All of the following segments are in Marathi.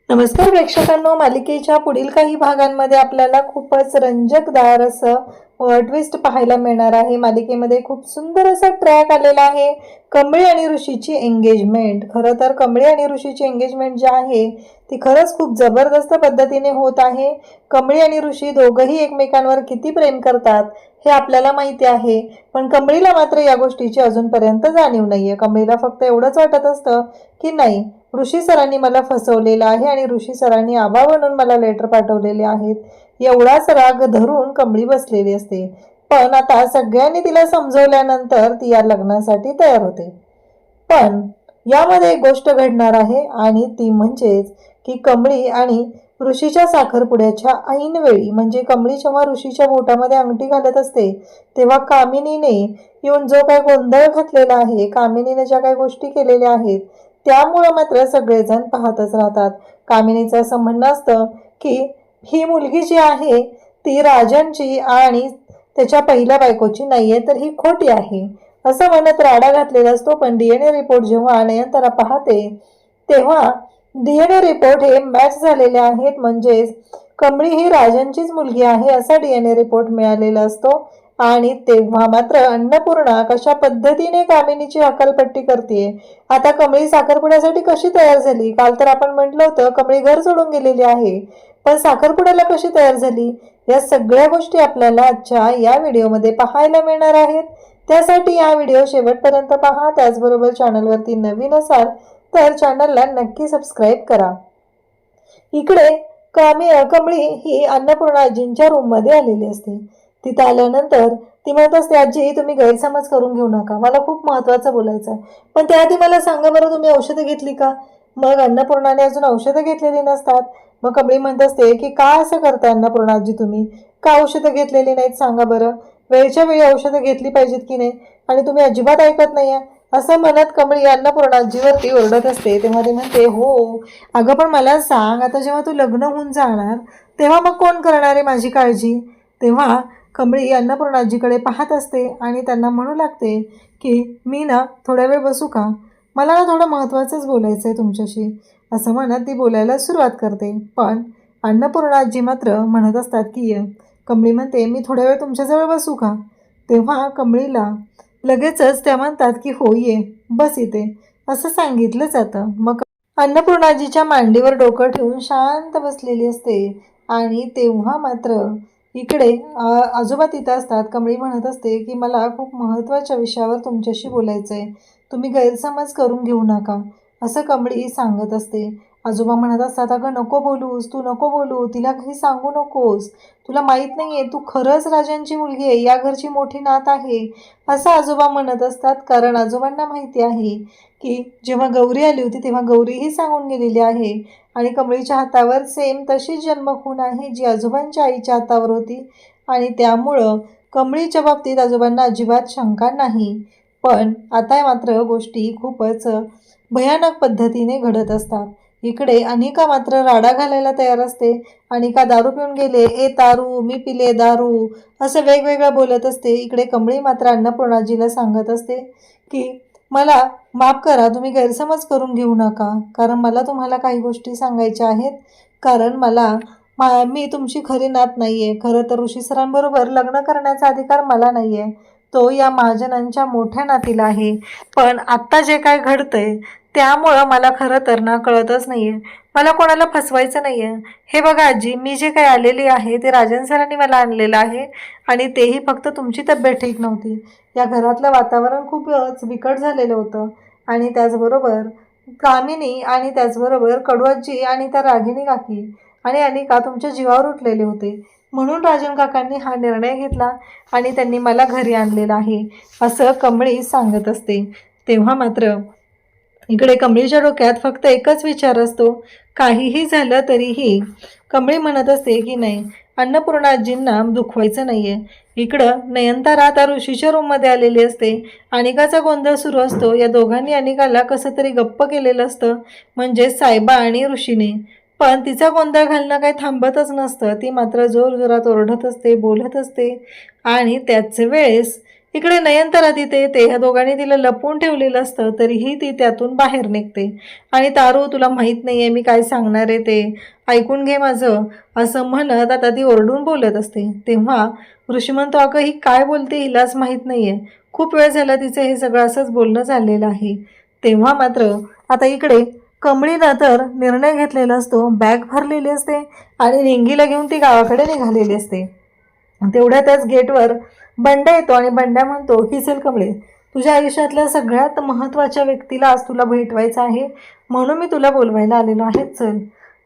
नमस्कार प्रेक्षकांनो, मालिकेच्या पुढील काही भागांमध्ये आपल्याला खूपच रंजकदार असं ट्विस्ट पाहायला मिळणार आहे। मालिकेमध्ये खूप सुंदर असा ट्रॅक आलेला आहे, कमळी आणि ऋषीची एंगेजमेंट। खरं तर कमळी आणि ऋषीची एंगेजमेंट जी आहे ती खरंच खूप जबरदस्त पद्धतीने होत आहे। कमळी आणि ऋषी दोघंही एकमेकांवर किती प्रेम करतात हे आपल्याला माहिती आहे, पण कमळीला मात्र या गोष्टीची अजूनपर्यंत जाणीव नाहीये। कमळीला फक्त एवढंच वाटत असतं की नाही, ऋषी सरांनी मला फसवलेलं आहे आणि ऋषी सरांनी आबा बनून मला लेटर पाठवलेले आहेत, एवढाच राग धरून कमळी बसलेली असते। पण आता सगळ्यांनी तिला समजवल्यानंतर ती या लग्नासाठी तयार होते। पण यामध्ये एक गोष्ट घडणार आहे आणि ती म्हणजेच की कमळी आणि ऋषीच्या साखरपुड्याच्या ऐन वेळी, म्हणजे कमळी जेव्हा ऋषीच्या बोटामध्ये अंगठी घालत असते तेव्हा कामिनीने येऊन जो काही गोंधळ घातलेला आहे, कामिनीने ज्या काही गोष्टी केलेल्या आहेत त्यामुळे मात्र सगळेजण पाहतच राहतात। कामिनीचं असं म्हणणं असतं की ही मुलगी जी आहे ती राजांची आणि त्याच्या पहिल्या बायकोची नाहीये, तर ही खोटी आहे असं म्हणत राडा घातलेला असतो। पण डीएनए रिपोर्ट जेव्हा नयनतारा पाहते तेव्हा डीएनए रिपोर्ट हे मॅच झालेले आहेत, म्हणजेच कमळी ही राजांचीच मुलगी आहे असा डीएनए रिपोर्ट मिळालेला असतो। आणि तेव्हा मात्र अन्नपूर्णा कशा पद्धतीने कामिनीची हकालपट्टी करते। आता कमळी साखरपुड्यासाठी कशी तयार झाली? काल तर आपण म्हटलं होतं कमळी घर सोडून गेलेली आहे, पण साखरपुड्याला कशी तयार झाली? या सगळ्या गोष्टी आपल्याला आजच्या या व्हिडिओमध्ये पाहायला मिळणार आहेत। त्यासाठी हा व्हिडिओ शेवटपर्यंत पहा। त्याचबरोबर चॅनलवरती नवीन असाल तर चॅनलला नक्की सबस्क्राईब करा। इकडे कमळी ही अन्नपूर्णा आजींच्या रूम मध्ये आलेली असते। तिथे आल्यानंतर ती म्हणत असते, आजी तुम्ही गैरसमज करून घेऊ नका, मला खूप महत्त्वाचं बोलायचं आहे, पण त्याआधी मला सांगा बरं तुम्ही औषधं घेतली का? मग अन्नपूर्णाने अजून औषधं घेतलेली नसतात। मग कमळी म्हणत असते की का असं करता अन्नपूर्णा आजी, तुम्ही का औषधं घेतलेली नाहीत सांगा बरं, वेळच्या वेळी औषधं घेतली पाहिजेत की नाही, आणि तुम्ही अजिबात ऐकत नाहीये असं म्हणत कमळी अन्नपूर्णा आजीवरती ओरडत असते। तेव्हा ती म्हणते, हो अगं पण मला सांग, आता जेव्हा तू लग्न होऊन जाणार तेव्हा मग कोण करणार आहे माझी काळजी? तेव्हा कमळी अन्नपूर्णा आजीकडे पाहत असते आणि त्यांना म्हणू लागते की मी ना थोड्या वेळ बसू का, मला ना थोडं महत्त्वाचंच बोलायचं आहे तुमच्याशी असं म्हणत ती बोलायला सुरुवात करते। पण अन्नपूर्णा आजी मात्र म्हणत असतात की कमळी म्हणते, मी थोड्या वेळ तुमच्याजवळ बसू का? तेव्हा कमळीला लगेचच त्या म्हणतात की हो ये बस इथे असं सांगितलं जातं। मग अन्नपूर्णाजीच्या मांडीवर डोकं ठेवून शांत बसलेली असते आणि तेव्हा मात्र इकडे आजोबा तिथं असतात। कमळी म्हणत असते की मला खूप महत्त्वाच्या विषयावर तुमच्याशी बोलायचं आहे, तुम्ही गैरसमज करून घेऊ नका असं कमळी सांगत असते। आजोबा म्हणत असतात, अगं नको बोलूस, तू नको बोलू, तिला काही सांगू नकोस, तुला माहीत नाहीये तू खरंच राजांची मुलगी आहे, या घरची मोठी नात आहे असं आजोबा म्हणत असतात। कारण आजोबांना माहिती आहे की जेव्हा गौरी आली होती तेव्हा गौरीही सांगून गेलेली आहे आणि कमळीच्या हातावर सेम तशीच जन्मखून आहे जी आजोबांच्या आईच्या हातावर होती आणि त्यामुळं कमळीच्या बाबतीत आजोबांना अजिबात शंका नाही। पण आता मात्र गोष्टी खूपच भयानक पद्धतीने घडत असतात। इकडे अनिका मात्र राडा घालायला तयार असते। अनिका दारू पिऊन गेले, ए तारू मी पिले दारू असं वेगवेगळं बोलत असते। इकडे कमळी मात्र अन्नपूर्णाजीला सांगत असते की मला माफ करा, तुम्ही गैरसमज करून घेऊ नका, कारण मला तुम्हाला काही गोष्टी सांगायच्या आहेत, कारण मी तुमची खरी नात नाहीये। खरं तर ऋषी सरांबरोबर लग्न करण्याचा अधिकार मला नाहीये, तो या महाजनांच्या मोठ्या नातीला आहे। पण आत्ता जे काय घडतंय त्यामुळं मला खरं तर ना कळतच नाहीये, मला कोणाला फसवायचं नाहीये। हे बघा आजी, मी जे काही आलेली आहे ते राजन सरांनी मला आणलेलं आहे आणि तेही फक्त तुमची तब्येत ठीक नव्हती, या घरातलं वातावरण खूपच बिकट झालेलं होतं आणि त्याचबरोबर कामिनी आणि त्याचबरोबर कडूआजी आणि त्या रागिणी काकी आणि अनिका तुमच्या जीवावर उठलेले होते, म्हणून राजन काकांनी हा निर्णय घेतला आणि त्यांनी मला घरी आणलेलं आहे असं कमळी सांगत असते। तेव्हा मात्र इकडे कमळीच्या डोक्यात फक्त एकच विचार असतो, काहीही झालं तरीही कमळी म्हणत असते की नाही, अन्नपूर्णा आजींना दुखवायचं नाहीये। इकडं नयनतारा आता ऋषीच्या रूममध्ये आलेली असते। अनिकाचा गोंधळ सुरू असतो। या दोघांनी अनिकाला कसं तरी गप्प केलेलं असतं, म्हणजे सायबा आणि ऋषीने, पण तिचा गोंधळ घालणं काही थांबतच नसतं। ती मात्र जोरजोरात ओरडत असते, बोलत असते आणि त्याच वेळेस इकडे नयनतारा तिथे येते. ह्या दोघांनी तिला लपवून ठेवलेलं असतं, तरीही ती त्यातून बाहेर निघते आणि तारू तुला माहीत नाही आहे मी काय सांगणार आहे ते, ऐकून घे माझं, असं म्हणत आता ती ओरडून बोलत असते. तेव्हा ऋषी म्हणतो, अगं ही काय बोलते, हिलाच माहीत नाही आहे, खूप वेळ झाला तिचं हे सगळं असंच बोलणं झालेलं आहे. तेव्हा मात्र आता इकडे कमळीनं तर निर्णय घेतलेला असतो, बॅग भरलेली असते आणि निंगीला घेऊन ती गावाकडे निघालेली असते. तेवढ्यातच गेटवर बंड्या येतो आणि बंड्या म्हणतो की चल कमळे, तुझ्या आयुष्यातल्या सगळ्यात महत्त्वाच्या व्यक्तीला आज तुला भेटवायचं आहे, म्हणून मी तुला बोलवायला आलेलो आहे, चल.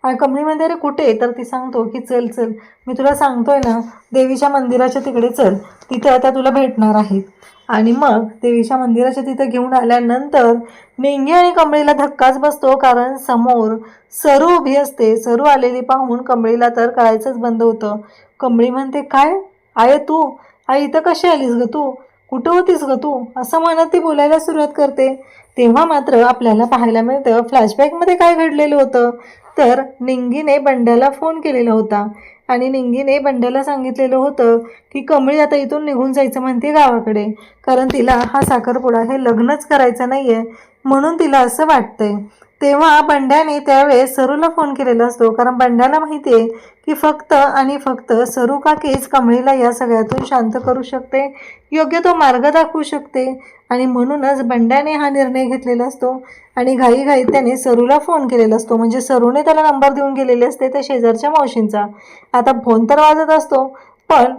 आणि कमळी म्हणते, अरे कुठे? तर ती सांगतो की चल चल, मी तुला सांगतोय ना, देवीच्या मंदिराच्या तिकडे चल, तिथे आता तुला भेटणार आहेत. आणि मग देवीच्या मंदिराच्या तिथे घेऊन आल्यानंतर निंगी आणि कमळीला धक्काच बसतो, कारण समोर सरू उभी असते. सरू आलेली पाहून कमळीला तर कळायचंच बंद होतं. कमळी म्हणते, काय आहे तू? आई इथं कशी आलीस ग तू? कुठं होतीस ग तू? असं म्हणत ती बोलायला सुरुवात करते. तेव्हा मात्र आपल्याला पाहायला मिळतं फ्लॅशबॅकमध्ये काय घडलेलं होतं. तर निंगीने बंड्याला फोन केलेला होता आणि निंगीने बंड्याला सांगितलेलं होतं की कमळी आता इथून निघून जायचं म्हणते गावाकडे, कारण तिला हा साखरपुडा हे लग्नच करायचं नाही आहे, म्हणून तिला असं वाटतंय. तेव्हा बंड्याने त्यावेळेस सरूला फोन केलेला असतो, कारण बंड्याला माहिती आहे की फक्त आणि फक्त सरू काकीच कमळीला या सगळ्यातून शांत करू शकते, योग्य तो मार्ग दाखवू शकते. आणि म्हणूनच बंड्याने हा निर्णय घेतलेला असतो आणि घाईघाईत त्याने सरूला फोन केलेला असतो. म्हणजे सरूने त्याला नंबर देऊन गेलेले असते त्या शेजारच्या मावशींचा. आता फोन तर वाजत असतो, पण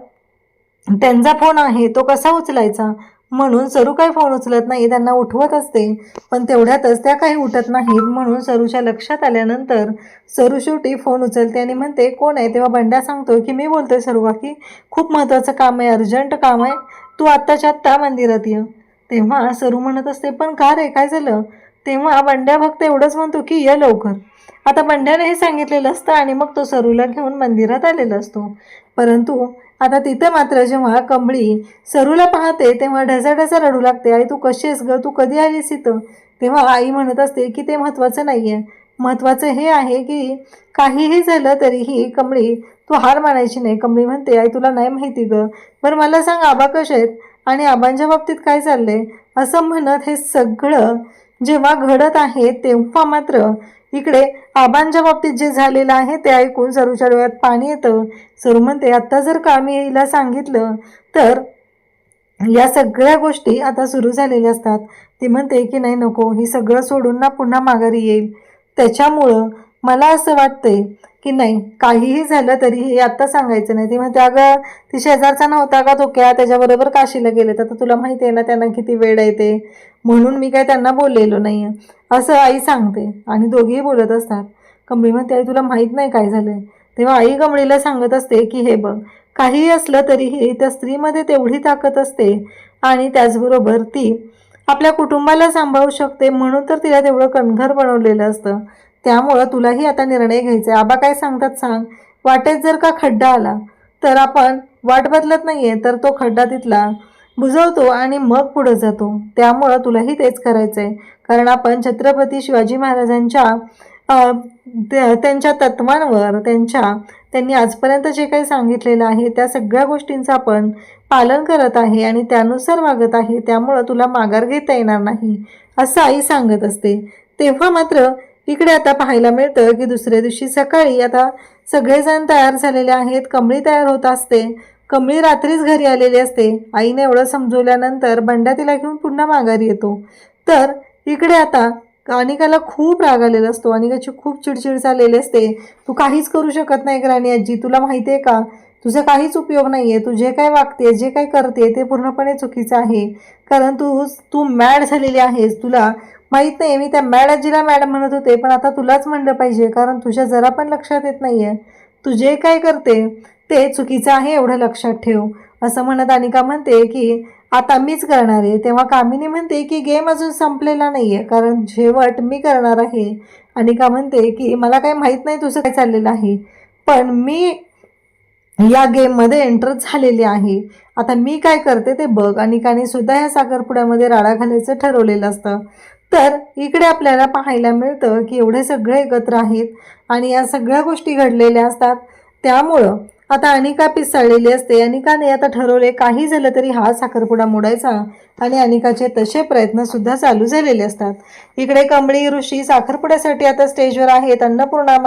त्यांचा फोन आहे तो कसा उचलायचा, म्हणून सरू काही फोन उचलत नाही, त्यांना उठवत असते. पण तेवढ्यातच त्या काही उठत नाहीत, म्हणून सरूच्या लक्षात आल्यानंतर सरू शेवटी फोन उचलते आणि म्हणते, कोण आहे? तेव्हा बंड्या सांगतो की मी बोलतोय सरू काकी, खूप महत्त्वाचं काम आहे, अर्जंट काम आहे, तू आत्ताच्या आत्ता मंदिरात ये. तेव्हा सरू म्हणत असते, पण का रे, काय झालं? तेव्हा बंड्या फक्त एवढंच म्हणतो की ये लवकर. आता बंड्याने हे सांगितलेलं असतं आणि मग तो सरूला घेऊन मंदिरात आलेला असतो. परंतु आता तिथे मात्र जेव्हा कमळी सरूला पाहते तेव्हा ढसाढसा रडू लागते. आई तू कशी आहेस ग, तू कधी आलीस इथं? तेव्हा आई म्हणत असते की ते महत्त्वाचं नाही आहे, महत्त्वाचं हे आहे की काहीही झालं तरीही कमळी तू हार मानायची नाही. कमळी म्हणते, आई तुला नाही माहिती ग, बरं मला सांग आबा कसे आहेत आणि आबांच्या बाबतीत काय चाललंय? असं म्हणत हे सगळं जेव्हा घडत आहे तेव्हा मात्र इकडे आबांच्या बाबतीत जे झालेलं आहे ते ऐकून सरूच्या डोळ्यात पाणी येतं. सरू म्हणते, आत्ता जर का मी हिला सांगितलं तर या सगळ्या गोष्टी आता सुरू झालेल्या असतात. ती म्हणते की नाही नको, ही सगळं सोडून ना पुन्हा माघारी येईल, त्याच्यामुळं मला असं वाटतंय की नाही काहीही झालं तरी हे आत्ता सांगायचं नाही. ती म्हणते, अगं ती शेजारचा नव्हता का तो क्या, त्याच्याबरोबर काशीला गेले, तर तुला माहिती आहे ना त्यांना किती वेळ येते, म्हणून मी काय त्यांना बोललेलो नाही आहे, असं आई सांगते. आणि दोघेही बोलत असतात. कमळी म्हणते, आई तुला माहीत नाही काय झालंय. तेव्हा आई कमळीला सांगत असते की हे बघ, काहीही असलं तरीही त्या स्त्रीमध्ये तेवढी ताकद असते आणि त्याचबरोबर ती आपल्या कुटुंबाला सांभाळू शकते, म्हणून तर तिला तेवढं कणखर बनवलेलं असतं. त्यामुळं तुलाही आता निर्णय घ्यायचा आहे. आबा काय सांगतात सांग, वाटेत जर का खड्डा आला तर आपण वाट बदलत नाही आहे, तर तो खड्डा तिथला बुजवतो आणि मग पुढे जातो. त्यामुळं तुलाही तेच करायचं आहे, कारण आपण छत्रपती शिवाजी महाराजांच्या त्यांच्या तत्वांवर त्यांनी आजपर्यंत जे काही सांगितलेलं आहे त्या सगळ्या गोष्टींचं आपण पालन करत आहे आणि त्यानुसार वागत आहे, त्यामुळं तुला माघार घेता येणार नाही, असं आई सांगत असते. तेव्हा मात्र इकडे आता पाहायला मिळतं की दुसऱ्या दिवशी सकाळी आता सगळेजण तयार झालेले आहेत. कमळी तयार होत असते. कमळी रात्रीच घरी आलेली असते. आईने एवढं समजवल्यानंतर बंड्या तिला घेऊन पुन्हा माघारी येतो. तर इकडे आता अनिकाला खूप राग आलेला असतो. अनिकाची खूप चिडचिड झालेली असते. तू काहीच करू शकत नाही राणी आजी, तुला माहिती आहे का, तुझं काहीच उपयोग नाही आहे, तू जे काय वागते जे काय करते ते पूर्णपणे चुकीचं आहे, कारण तू मॅड झालेली आहेस. तुला माहीत नाही, मी त्या मॅड आजीला मॅड म्हणत होते, पण आता तुलाच म्हणलं पाहिजे, कारण तुझ्या जरा पण लक्षात येत नाही आहे, तू जे काय करते ते चुकीचं आहे, एवढं लक्षात ठेव, असं म्हणत अनिका म्हणते की आता मीच करणार आहे. तेव्हा कामिनी म्हणते की गेम अजून संपलेला नाही आहे, कारण शेवट मी करणार आहे. अनिका म्हणते की मला काही माहीत नाही तुझं काय चाललेलं आहे, पण मी या गेममध्ये एंटर झालेली आहे, आता मी काय करते ते बघ. अनिकाने सुद्धा ह्या साखरपुड्यामध्ये राडा घालायचं ठरवलेलं असतं. तर इकडे आपल्याला पाहायला मिळतं की एवढे सगळे एकत्र आहेत आणि या सगळ्या गोष्टी घडलेल्या असतात. त्यामुळं आता अनिका पिसाळलेली असते. अनिकाने आता ठरवले काही झालं तरी हा साखरपुडा मोडायचा आणि अनिकाचे तसे प्रयत्न सुद्धा चालू झालेले असतात. इकडे कमळी ऋषी साखरपुड्यासाठी आता स्टेजवर आहेत. अन्नपूर्णा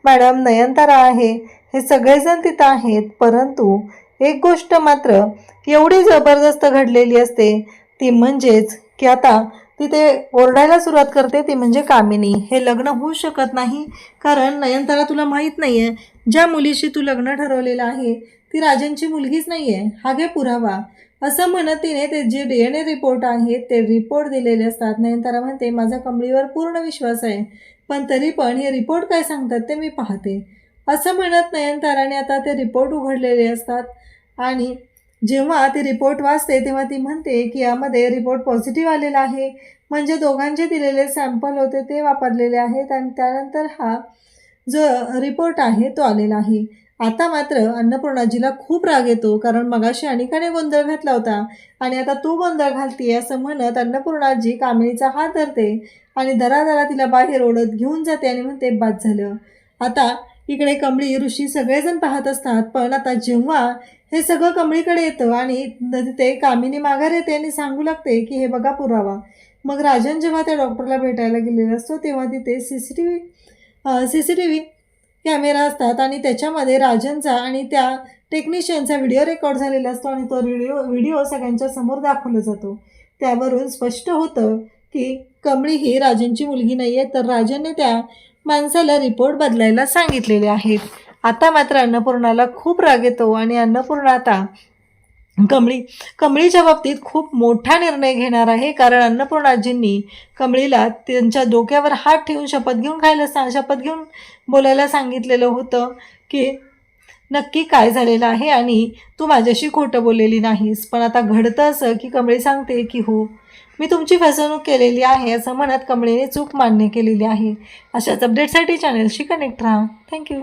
मॅडम, नयनतारा आहे, हे सगळेजण तिथं आहेत. परंतु एक गोष्ट मात्र एवढी जबरदस्त घडलेली असते, ती म्हणजेच की आता तिथे ओरडायला सुरुवात करते, ती म्हणजे कामिनी. हे लग्न होऊ शकत नाही, कारण नयनतारा तुला माहीत नाही आहे, ज्या मुलीशी तू लग्न ठरवलेलं आहे ती राजनची मुलगीच नाही आहे, हा घे पुरावा, असं म्हणत तिने ते जे DNA रिपोर्ट आहेत ते रिपोर्ट दिलेले असतात. नयनतारा म्हणते माझा कमळीवर पूर्ण विश्वास आहे, पण तरी पण हे रिपोर्ट काय सांगतात ते मी पाहते, असं म्हणत नयनताराने आता ते रिपोर्ट उघडलेले असतात. आणि जेव्हा ती रिपोर्ट वाचते तेव्हा ती म्हणते की यामध्ये रिपोर्ट पॉझिटिव्ह आलेला आहे, म्हणजे दोघांचे दिलेले सॅम्पल होते ते वापरलेले आहेत आणि त्यानंतर हा जो रिपोर्ट आहे तो आलेला आहे. आता मात्र अन्नपूर्णाजीला खूप राग येतो, कारण मगाशी अनिकाने गोंधळ घातला होता आणि आता तू गोंधळ घालतीये असं म्हणत अन्नपूर्णाजी कामिनीचा हात धरते आणि दरादरा तिला बाहेर ओढत घेऊन जाते आणि म्हणते बाद झालं. आता इकडे कमळी ऋषी सगळेजण पाहत असतात, पण आता जेव्हा हे सगळं कमळीकडे येतं आणि ते कामिनी माघार येते आणि सांगू लागते की हे बघा पुरावा. मग राजन जेव्हा त्या डॉक्टरला भेटायला गेलेला असतो तेव्हा तिथे CCTV कॅमेरा असतात आणि त्याच्यामध्ये राजनचा आणि त्या टेक्निशियनचा व्हिडिओ रेकॉर्ड झालेला असतो आणि तो व्हिडिओ सगळ्यांच्या समोर दाखवला जातो. त्यावरून स्पष्ट होतं की कमळी ही राजनची मुलगी नाही आहे, तर राजनने त्या माणसाला रिपोर्ट बदलायला सांगितलेले आहेत. आता मात्र अन्नपूर्णाला खूप राग येतो आणि अन्नपूर्णा आता कमळीच्या बाबतीत खूप मोठा निर्णय घेणार आहे, कारण अन्नपूर्णाजींनी कमळीला त्यांच्या डोक्यावर हात ठेवून शपथ घेऊन बोलायला सांगितलेलं होतं की नक्की काय झालेलं आहे आणि तू माझ्याशी खोटं बोललेली नाहीस. पण आता घडतं असं की कमळी सांगते की हो, मी तुमची फसवणूक केलेली आहे, असं म्हणत कमळीने चूक मान्य केलेली आहे. अशाच अपडेटसाठी चॅनलशी कनेक्ट राहा. थँक्यू.